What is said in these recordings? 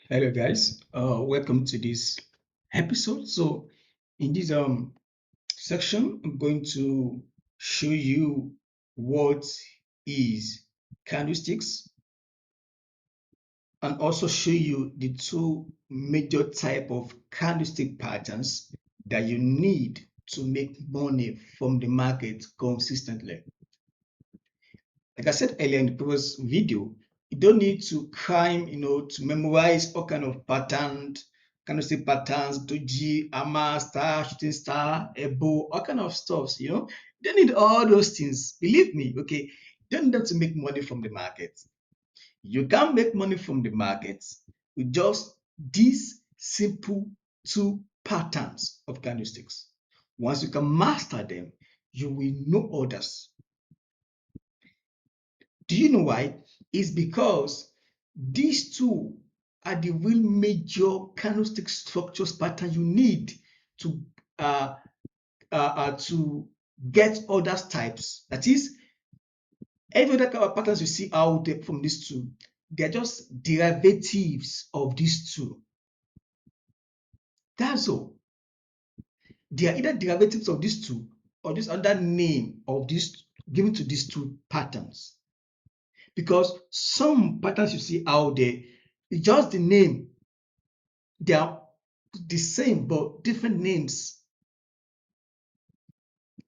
Hello guys, welcome to this episode. So in this section, I'm going to show you what is candlesticks and also show you the two major type of candlestick patterns that you need to make money from the market consistently. Like I said earlier in the previous video, you don't need to climb, to memorize all kind of patterns, kind of say patterns, doji, ama, star, shooting star, ebo, all kind of stuffs. You don't need all those things. Believe me, okay? You don't need them to make money from the market. You can make money from the market with just these simple two patterns of candlesticks. Once you can master them, you will know others. Do you know why? It's because these two are the real major candlestick structures pattern you need to uh, to get other types. That is, every other kind of patterns you see out there from these two, they're just derivatives of these two. That's all. They are either derivatives of these two or just other name of these given to these two patterns. Because some patterns you see out there, it's just the name. They are the same but different names,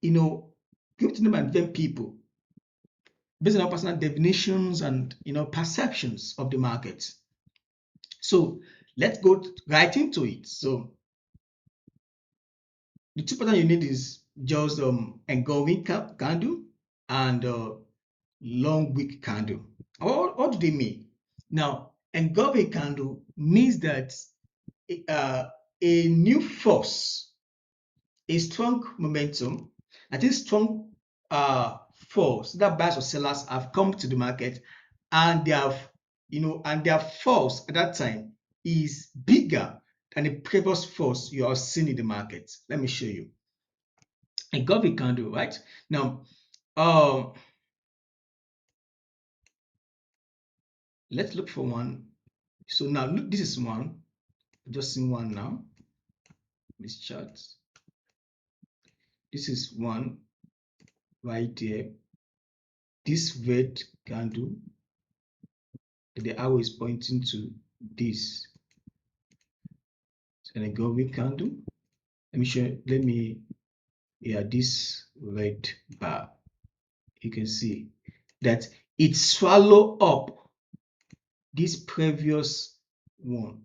given to them by different people based on our personal definitions and perceptions of the market. So let's go right into it. So the two patterns you need is just engulfing candle and long wick candle. What do they mean? Now, engulfing candle means that uh, a new force, a strong momentum, I think strong force that buyers or sellers have come to the market, and they have, and their force at that time is bigger than the previous force you have seen in the market. Let me show you. A Gothic candle, right? Now, um, let's look for one. So now look, this is one. Just seen one now. This chart. This is one right there. This red candle, the arrow is pointing to this. And a Gothic candle. Let me show. Let me. Yeah, this red bar. You can see that it swallow up this previous one,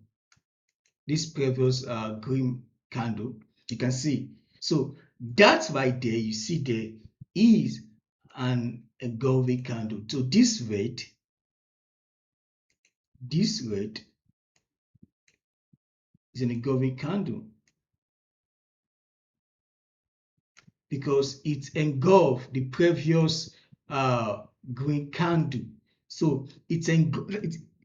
this previous green candle. You can see. So that's right there. You see there is an engulfing candle. So this red is an engulfing candle because it engulfed the previous green candle. So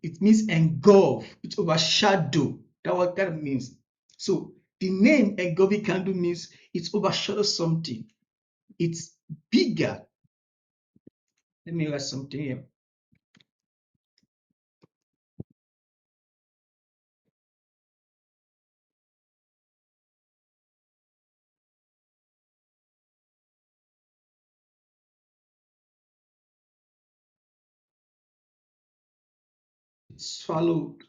it means engulf, it overshadow. That's what that means. So the name engulfing candle means it overshadows something. It's bigger. Let me write something here. It swallowed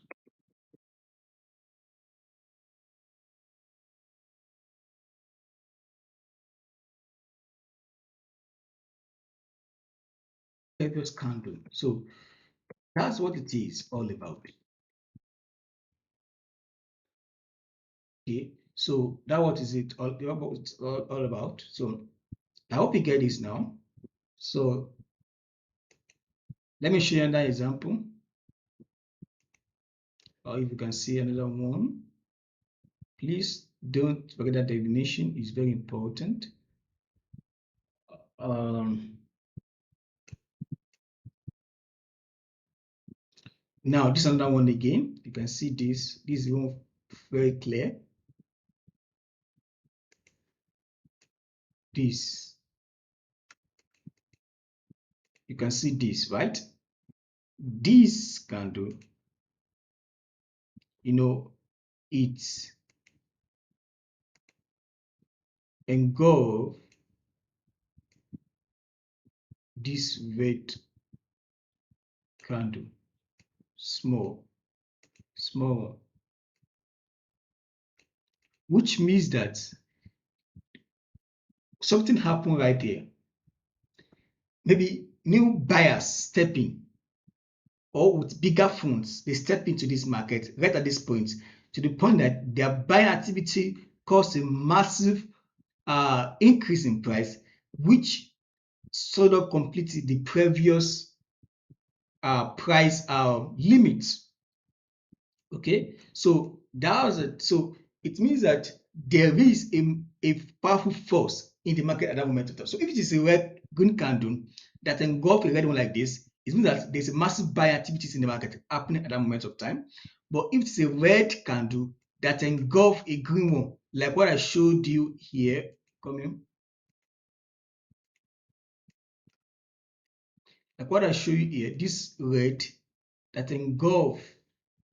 previous candle. So that's what it is all about. Okay, so that what is it all about. So I hope you get this now. So let me show you another example, or if you can see another one. Please don't forget that definition is very important. Um, Now this is another one again. You can see this. This is one very clear. This, you can see this, right? This candle it engulf this red candle, small, which means that something happened right here. Maybe new buyers step in, or with bigger funds, they step into this market right at this point, to the point that their buying activity caused a massive increase in price, which sort of completed the previous price limit. Okay, so that was it. So it means that there is a powerful force in the market at that moment of time. So if it is a red green candle that engulf a red one like this, it means that there's a massive buy activities in the market happening at that moment of time. But if it's a red candle that engulf a green one, like what I showed you here, come in, like what I showed you here, this red that engulf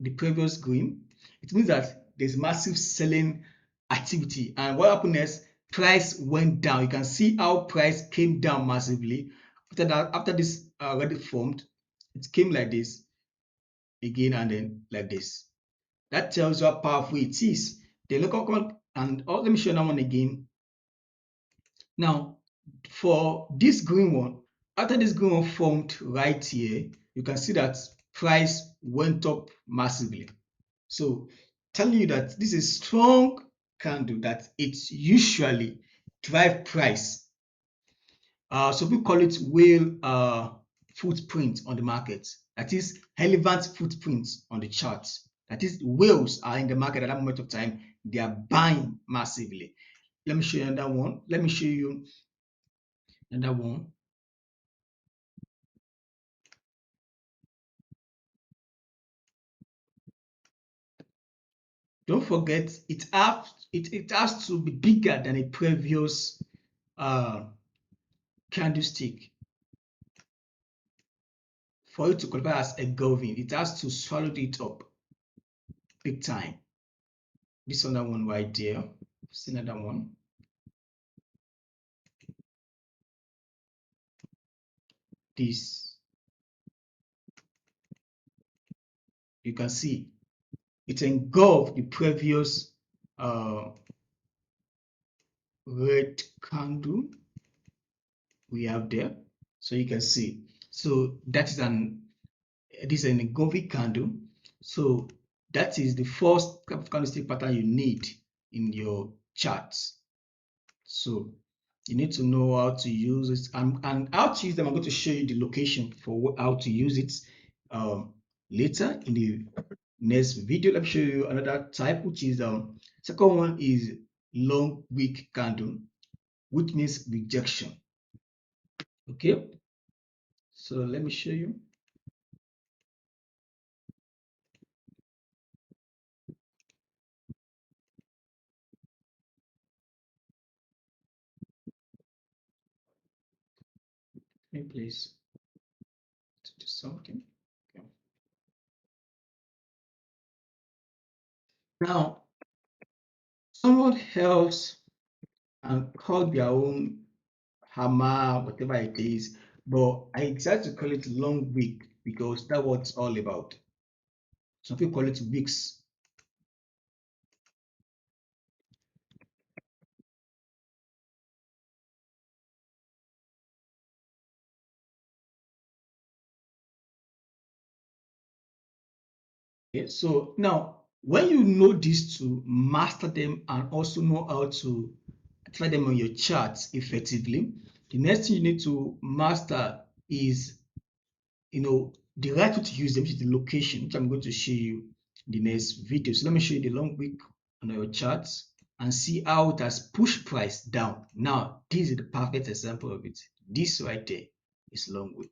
the previous green, it means that there's massive selling activity. And what happened is price went down. You can see how price came down massively. After that, after this already formed, it came like this again and then like this. That tells you how powerful it is. The local and let me show that one again. Now, for this green one, after this green one formed right here, you can see that price went up massively. So telling you that this is a strong candle that it's usually drive price. So we call it whale footprint on the market. That is relevant footprint on the chart. That is whales are in the market at that moment of time. They are buying massively. Let me show you another one. Let me show you another one. Don't forget it has to be bigger than a previous candlestick for it to qualify as a engulfing. It has to swallow it up big time. This other one right there. See another one. This, you can see it engulfed the previous red candle we have there. So you can see. So that is this is an engulfing candle. So that is the first candlestick pattern you need in your charts. So you need to know how to use it, and how to use them. I'm going to show you the location for how to use it later in the next video. Let me show you another type, which is second one is long wick candle, which means rejection. Okay, so let me show you. Let me please do something. Okay. Now, someone else and call their own hammer, whatever it is, but I decided to call it long wick because that's what it's all about. Some people call it wicks. Okay, so now when you know these two, master them and also know how to apply them on your charts effectively, the next thing you need to master is the right way to use them, which is the location, which I'm going to show you in the next video. So let me show you the long wick on your charts and see how it has pushed price down. Now, this is the perfect example of it. This right there is long wick.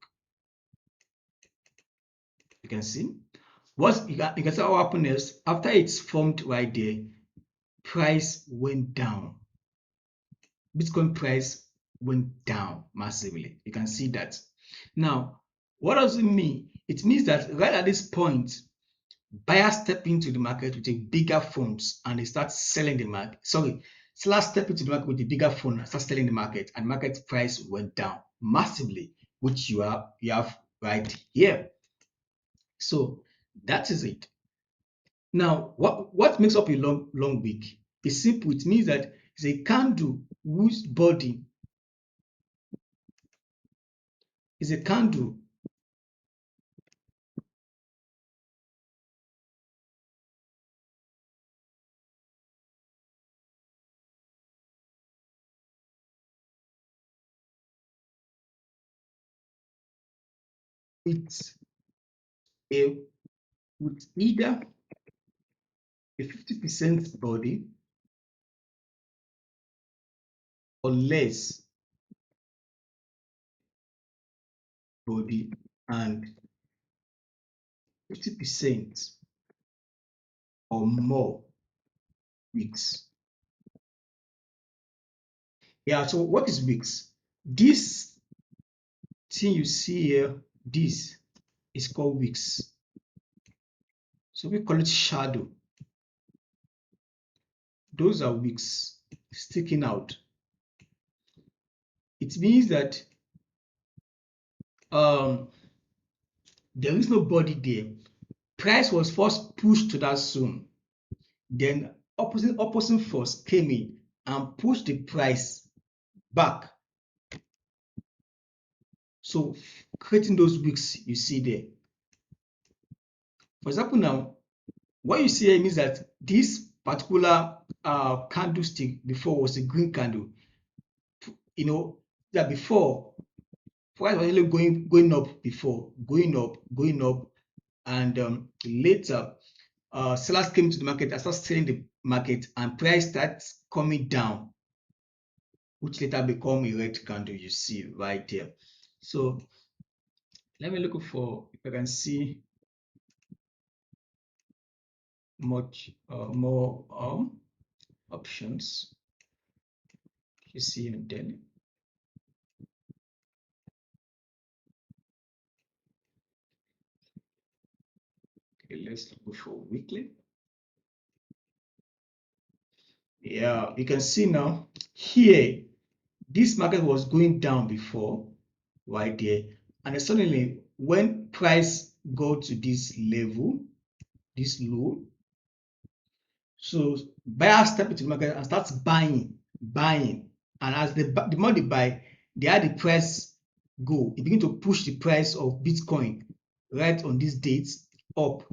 You can see what you can see what happened is after it's formed right there, price went down. Bitcoin price went down massively. You can see that. Now, what does it mean? It means that right at this point, buyers step into the market with a bigger funds and they start selling the market. Sorry, sellers step into the market with a bigger fund and start selling the market, and market price went down massively, which you have right here. So that is it. Now, what makes up a long wick? It's simple. It means that it's a candle whose body is a candle with a with either a 50% body or less body and 50% or more wicks. Yeah, so what is wicks? This thing you see here, this is called wicks. So we call it shadow. Those are wicks sticking out. It means that there is no body there. Price was first pushed to that zone. Then opposing force came in and pushed the price back. So creating those wicks you see there. For example, now what you see here means that this particular candlestick before was a green candle. You know that before price was really going up before, going up, and later sellers came to the market and started selling the market, and price starts coming down, which later become a red candle you see right there. So let me look for if I can see much more options you see in daily. Okay, let's go for weekly. Yeah, you can see now here this market was going down before right there, and then suddenly when price go to this level, this low, so buyers step into the market and starts buying, and as the more they buy, the higher the price go. It begin to push the price of Bitcoin right on these dates up,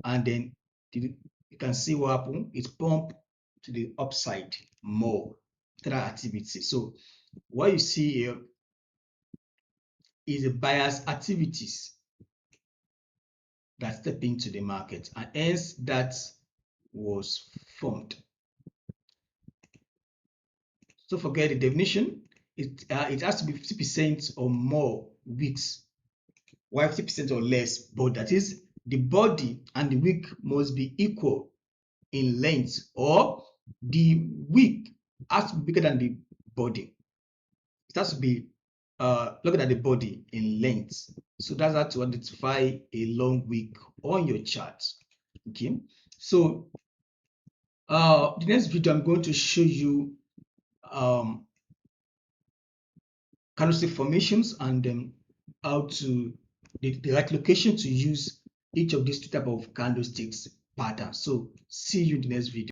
and then you can see what happened. It pumped to the upside more through that activity. So what you see here is the buyer's activities that step into the market, and hence that was formed. So forget the definition. It has to be 50% or more wicks, while 50% or less, but that is the body and the wick must be equal in length, or the wick has to be bigger than the body. It has to be looking at the body in length. So that's how to identify a long wick on your chart. Okay, so the next video I'm going to show you candlestick formations and how to the right location to use each of these two type of candlesticks patterns. So see you in the next video.